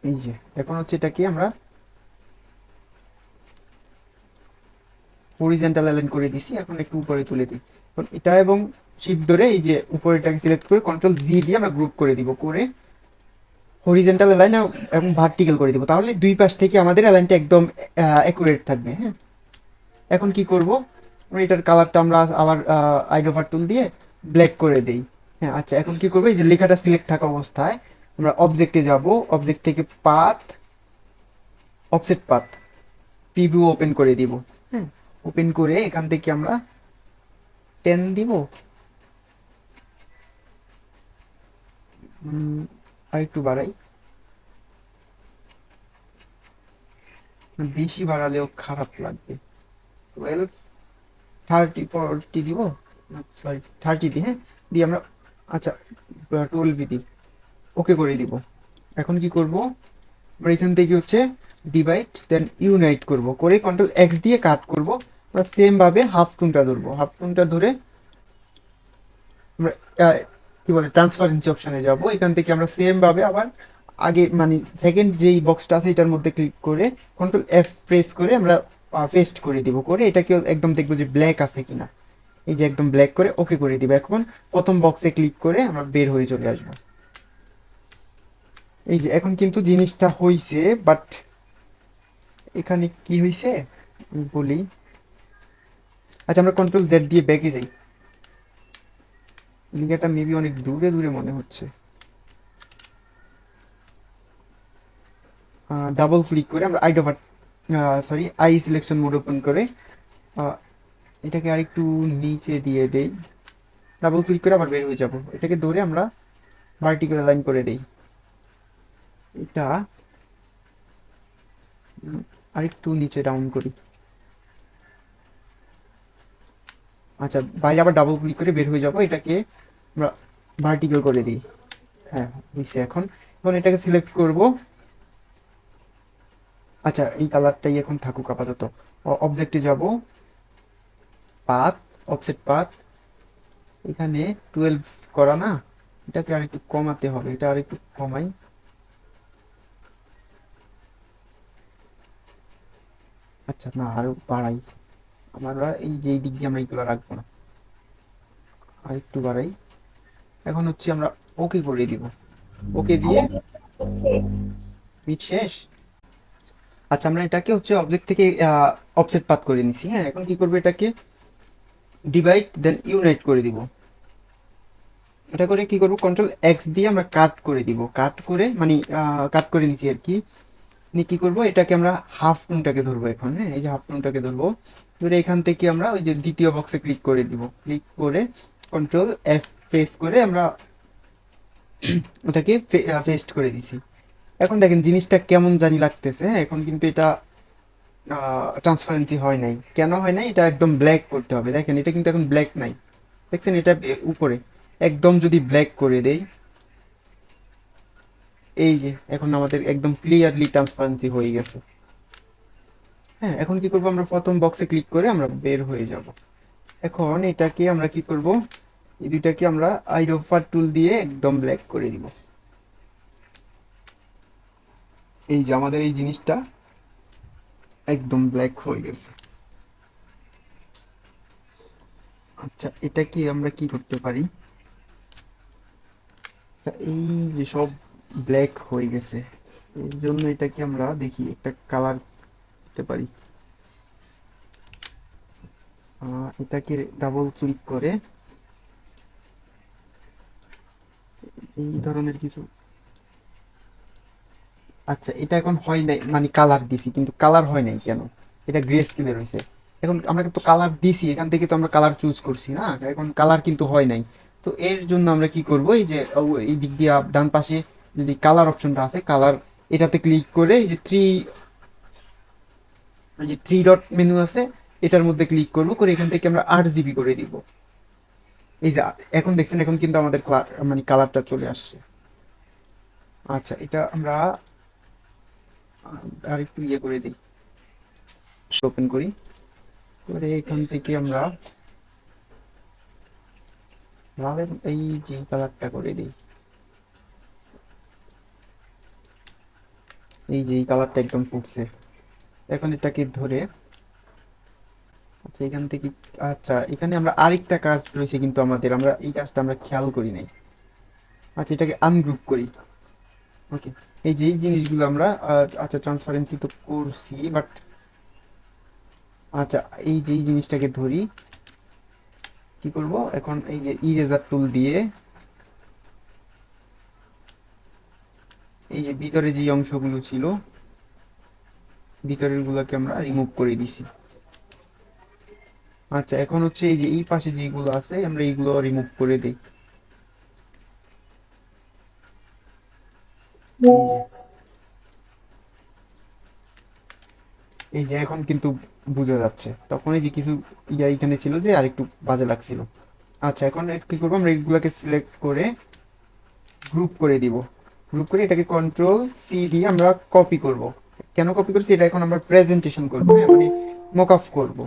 এই যে এখন হচ্ছে এটাকে আমরা হরিজন্টাল অ্যালাইন করে দিছি, এখন একটু উপরে তুলে দিই। এখন এটা এবং শিফট ধরে এই যে উপরেটাকে সিলেক্ট করে কন্ট্রোল G দিয়ে আমরা গ্রুপ করে দিব, করে হরিজন্টাল অ্যালাইন এবং ভার্টিক্যাল করে দিব। তাহলে দুই পাশ থেকে আমাদের অ্যালাইনটা একদম অ্যাকুরেট থাকবে, হ্যাঁ। এখন কি করব, আমরা এটার কালারটা আমরা আবার আইডোভার টুল দিয়ে ব্ল্যাক করে দেই, হ্যাঁ। আচ্ছা, এখন কি করবো, এই যে লেখাটা সিলেক্ট থাকা অবস্থায় আমরা অবজেক্টে যাব, অবজেক্ট থেকে path, offset path, preview open করে দিব, হ্যাঁ। ওপেন করে এখান থেকে আমরা 10 দিব। আর একটু বাড়াই, বেশি বাড়ালেও খারাপ লাগবে। 12, 30, 40 দিব, সরি 30 দিই, হ্যাঁ। দিয়ে আমরা, আচ্ছা 12 দিই, ওকে করে দিব। এখন কি করব, আমরা এখান থেকে হচ্ছে ডিভাইড দেন ইউনাইট করব, করে কন্ট্রোল X দিয়ে কাট করব। আমরা সেম ভাবে হাফ টুনটা ধরবো, হাফ টুনটা ধরে আমরা কি বলে ট্রান্সপারেন্সি অপশনে যাব। এখান থেকে আমরা সেম ভাবে আবার আগে মানে সেকেন্ড যেই বক্সটা আছে এটার মধ্যে ক্লিক করে কন্ট্রোল এফ প্রেস করে আমরা পেস্ট করে দিব, করে এটাকে একদম দেখবো যে ব্ল্যাক আছে কিনা। এই যে একদম ব্ল্যাক করে ওকে করে দিব। এখন প্রথম বক্সে ক্লিক করে আমরা বের হয়ে চলে আসবো। এই যে এখন কিন্তু জিনিসটা হইছে, বাট এখানে কি হইছে বলি। আচ্ছা আমরা কন্ট্রোল জেড দিয়ে ব্যাকে যাই। লিগাটা মেবি অনেক দূরে দূরে মনে হচ্ছে। ডাবল ক্লিক করে আমরা আই সিলেকশন মোড ওপেন করে আহ, এটাকে আরেকটু নিচে দিয়ে দেই। ডাবল ক্লিক করে আবার বের হয়ে যাব। এটাকে ধরে আমরা ভার্টিক্যাল লাইন করে দেই। এটা আরেকটু নিচে ডাউন করি। আচ্ছা বাইরে আবার ডাবল ক্লিক করে বের হয়ে যাব। এটাকে আমরা ভার্টিক্যাল করে দিই। হ্যাঁ হয়েছে। এখন এখন এটাকে সিলেক্ট করব। আচ্ছা এই কালারটাই এখন থাকুক আপাতত। অবজেক্টে যাব, পাথ, অফসেট পাথ, এখানে 12 করা না, এটাকে আরেকটু কমাতে হবে। এটা আরেকটু কমাই। আচ্ছা না আরো বাড়াই। আমরা এই যে এই দিক দিয়ে আমরা এইগুলো রাখবো না, আরেকটু বাড়াই। এখন হচ্ছে আমরা ওকে করে দিব। ওকে দিয়ে মিট শেষ। আচ্ছা আমরা এটাকে হচ্ছে অবজেক্ট থেকে অফসেট পাথ করে নিছি। হ্যাঁ এখন কি করবো, এটাকে ডিভাইড দেন ইউনাইট করে দিব। এটা করে কি করব, কন্ট্রোল এক্স দিয়ে আমরা কাট করে দিব। কাট করে মানে কাট করে নিছি আর কি। নিয়ে কি করব, এটাকে আমরা হাফ টোনটাকে ধরবো এখন। হ্যাঁ এই যে হাফ টোনটাকে ধরবো, ধরে এখান থেকে আমরা ওই যে দ্বিতীয় বক্সে ক্লিক করে দিব। ক্লিক করে কন্ট্রোল এফ প্রেস করে আমরা ওটাকে পেস্ট করে দিছি। এখন দেখেন জিনিসটা কেমন জানি লাগতেছে। হ্যাঁ এখন কিন্তু এটা ট্রান্সপারেন্সি হয় নাই। কেন হয় নাই, এটা একদম ব্ল্যাক করতে হবে। দেখেন এটা কিন্তু এখন ব্ল্যাক নাই, দেখছেন এটা উপরে একদম যদি ব্ল্যাক করে দেই, এই যে এখন আমাদের একদম ক্লিয়ারলি ট্রান্সপারেন্সি হয়ে গেছে। হ্যাঁ এখন কি করব, আমরা প্রথম বক্সে ক্লিক করে আমরা বের হয়ে যাব। এখন এটাকে আমরা কি করব, এই দুইটাকে আমরা আইরোফার টুল দিয়ে একদম ব্ল্যাক করে দিব। এই যে আমাদের এই জিনিসটা একদম ব্ল্যাক হয়ে গেছে। আচ্ছা এটা কি আমরা কি করতে পারি, এই যে সব ব্ল্যাক হয়ে গেছে, এর জন্য এটাকে আমরা দেখি একটা কালার দিতে পারি। এটাকে ডাবল ক্লিক করে এই ধরনের কিছু। আচ্ছা এটা এখন হয় নাই, মানে কালার দিছি কিন্তু কালার হয় নাই কেন, এটা গ্রে স্কেলে রয়েছে। এখন আমরা কিন্তু কালার দিছি, এখান থেকে তো আমরা কালার চুজ করছি না, এখন কালার কিন্তু হয় নাই। তো এর জন্য আমরা কি করব, এই যে এই দিক দিয়ে ডান পাশে যদি কালার অপশনটা আছে, কালার, এটাতে ক্লিক করে এই যে থ্রি ডট মেনু আছে, এটার মধ্যে ক্লিক করব, করে এখান থেকে আমরা 8 GB করে দিব। এই যে এখন দেখছেন এখন কিন্তু আমাদের মানে কালারটা চলে আসছে। আচ্ছা এটা আমরা আর একটু ইয়ে করে দিই, ওপেন করি, করে এখান থেকে আমরা লালের এই যে কালারটা করে দিই। এই যে এই কালারটা একদম ফুটছে। এখন এটাকে ধরে, আচ্ছা এখান থেকে, আচ্ছা এখানে আমরা আরেকটা কাজ রয়েছে কিন্তু আমাদের, আমরা এই কাজটা আমরা খেয়াল করি নাই। আচ্ছা এটাকে আনগ্রুপ করি। ওকে এই যে এই জিনিসগুলো আমরা আচ্ছা ট্রান্সপারেন্সি তো করছি, বাট আচ্ছা এই যে এই জিনিসটাকে ধরি, কি করব এখন, এই যে ইরেজার টুল দিয়ে এই যে ভিতরে যে অংশগুলো ছিল ভিতরের গুলাকে আমরা রিমুভ করে দিছি। আচ্ছা এখন হচ্ছে এই যে এই পাশে যেগুলো আছে আমরা এইগুলো রিমুভ করে দিই। এই যে এই যে এখন কিন্তু বোঝা যাচ্ছে, তখন এই যে কিছু ইয়া এখানে ছিল যে আরেকটু বাজে লাগছিল। আচ্ছা এখন কি করবো, আমরা এইগুলাকে সিলেক্ট করে গ্রুপ করে দিব। গ্রুপ করে এটাকে কন্ট্রোল সি দিয়ে আমরা কপি করব। কেন কপি করছি, এটা এখন আমরা প্রেজেন্টেশন করবো, হ্যাঁ মানে মক অফ করবো।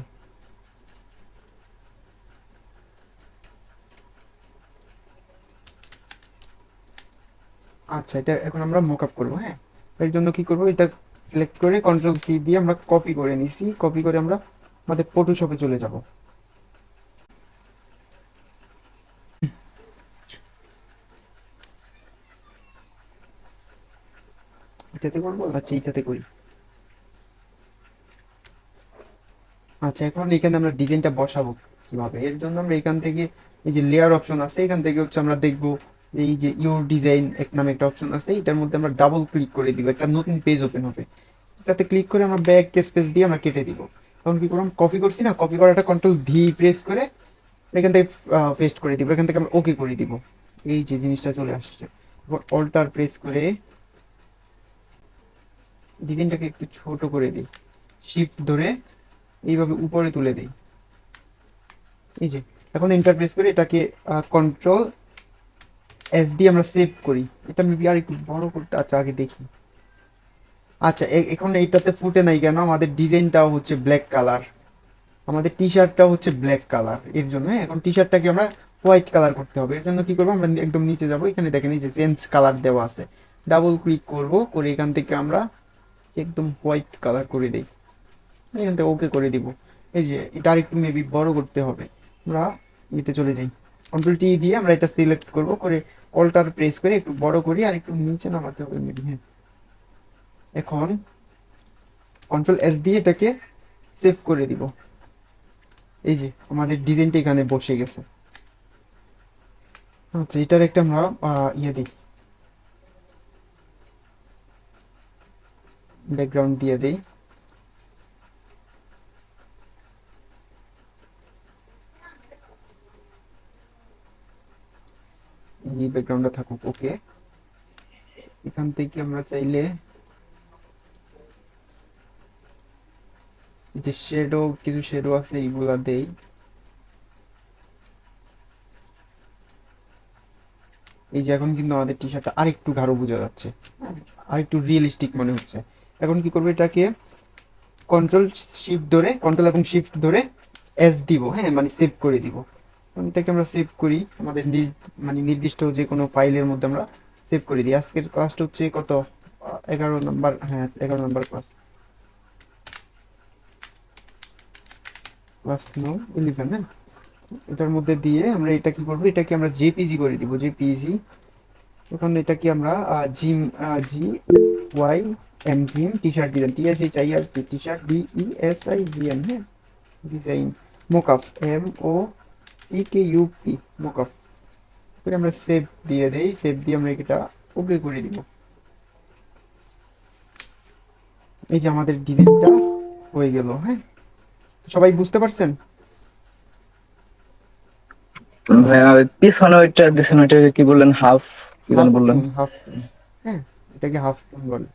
আচ্ছা, এটা এখন আমরা মকআপ করবো। হ্যাঁ, এর জন্য কি করবো, এটা সিলেক্ট করে কন্ট্রোল সি দিয়ে আমরা কপি করে নিছি, কপি করে আমরা আমাদের ফটোশপে চলে যাব। এটাতে করবো, আচ্ছা এইটাতে করি। আচ্ছা, এখন এখানে আমরা ডিজাইনটা বসাবো কিভাবে, এর জন্য আমরা এখান থেকে এই যে লেয়ার অপশন আছে, এখান থেকে হচ্ছে আমরা দেখবো এই যে ইউর ডিজাইন এক নামে একটা অপশন আছে, এটার মধ্যে আমরা ডাবল ক্লিক করে দিব, একটা নতুন পেজ ওপেন হবে। এটাতে ক্লিক করে আমরা ব্যাক স্পেস দিয়ে আমরা কেটে দিব। এখন কি করলাম, কপি করছি না, কপি করাটা কন্ট্রোল ভি প্রেস করে এখান থেকে পেস্ট করে দিব, এখান থেকে আমরা ওকে করে দিব। এই যে জিনিসটা চলে আসছে। এবার অল্টার প্রেস করে ডিজাইনটাকে একটু ছোট করে দিই, শিফট ধরে এইভাবে উপরে তুলে দিই। এই যে এখন এন্টার প্রেস করে এটাকে কন্ট্রোল এস দিয়ে আমরা সেভ করি। এটা মেবি আর একটু বড় করতে, আচ্ছা আগে দেখি। আচ্ছা, এখন এইটাতে ফুটে নাই কেন, আমাদের ডিজাইনটাও হচ্ছে ব্ল্যাক কালার, আমাদের টি শার্টটাও হচ্ছে ব্ল্যাক কালার, এর জন্য। হ্যাঁ, এখন টি শার্টটাকে আমরা হোয়াইট কালার করতে হবে। এর জন্য কি করবো, আমরা একদম নিচে যাব, এখানে দেখেন এই যে চেঞ্জ কালার দেওয়া আছে, ডাবল ক্লিক করব, করে এখান থেকে আমরা একদম হোয়াইট কালার করে দিই, এখান থেকে ওকে করে দিব। এই যে এটা আরেকটু মেবি বড় করতে হবে, আমরা নিতে চলে যাই, কন্ট্রোল টি দিয়ে আমরা এটা সিলেক্ট করব, করে অল্টার প্রেস করে একটু বড় করি আর একটু নিচে নামাতে হবে মেবি। হ্যাঁ, এখন কন্ট্রোল এস দিয়ে এটাকে সেভ করে দিব। এই যে আমাদের ডিজাইনটা এখানে বসে গেছে। আচ্ছা, এটার একটা আমরা ইয়ে দিই, ব্যাকগ্রাউন্ড দিয়ে দিই। এই ব্যাকগ্রাউন্ডটা থাকুক, ওকে। এখান থেকে আমরা চাইলে এই যে শেডো, কিছু শেডো আছে এইগুলা দেই। এই যে এখন কিন্তু আমাদের টি শার্টটা আরেকটু গাঢ় বোঝা যাচ্ছে, আরেকটু রিয়েলিস্টিক মনে হচ্ছে। এখন কি করবো, এটাকে কন্ট্রোল শিফট ধরে, কন্ট্রোল এবং শিফট ধরে এস দিব, হ্যাঁ মানে সেভ করে দিব। এখন এটাকে আমরা সেভ করি আমাদের মানে নির্দিষ্ট যে কোনো ফাইলের মধ্যে আমরা সেভ করে দিই। আজকের ক্লাসটা হচ্ছে কত, 11 নম্বর, হ্যাঁ 11 নম্বর ক্লাস, ক্লাস নো 11। হ্যাঁ, এটার মধ্যে দিয়ে আমরা এটা কি করবো, এটাকে আমরা জেপিজি করে দিব, জেপিজি। এখন এটাকে আমরা gym, G Y M gym T shirt design, T S H I R T, T shirt B E S I G M, হ্যাঁ design, mockup M O C K U P, mockup করে আমরা save দিয়ে দেই, save দিয়ে আমরা এটা ওকে করে দিব। এই যে আমাদের ডিজাইনটা হয়ে গেল। হ্যাঁ, সবাই বুঝতে পারছেন? ভাইয়া ওই পিছনে ওইটা দিছেন ওইটাকে কি বললেন, হাফ কি যেন হাফ বললেন? Tone, half tone. হ্যাঁ, এটাকে হাফ টোন বলে।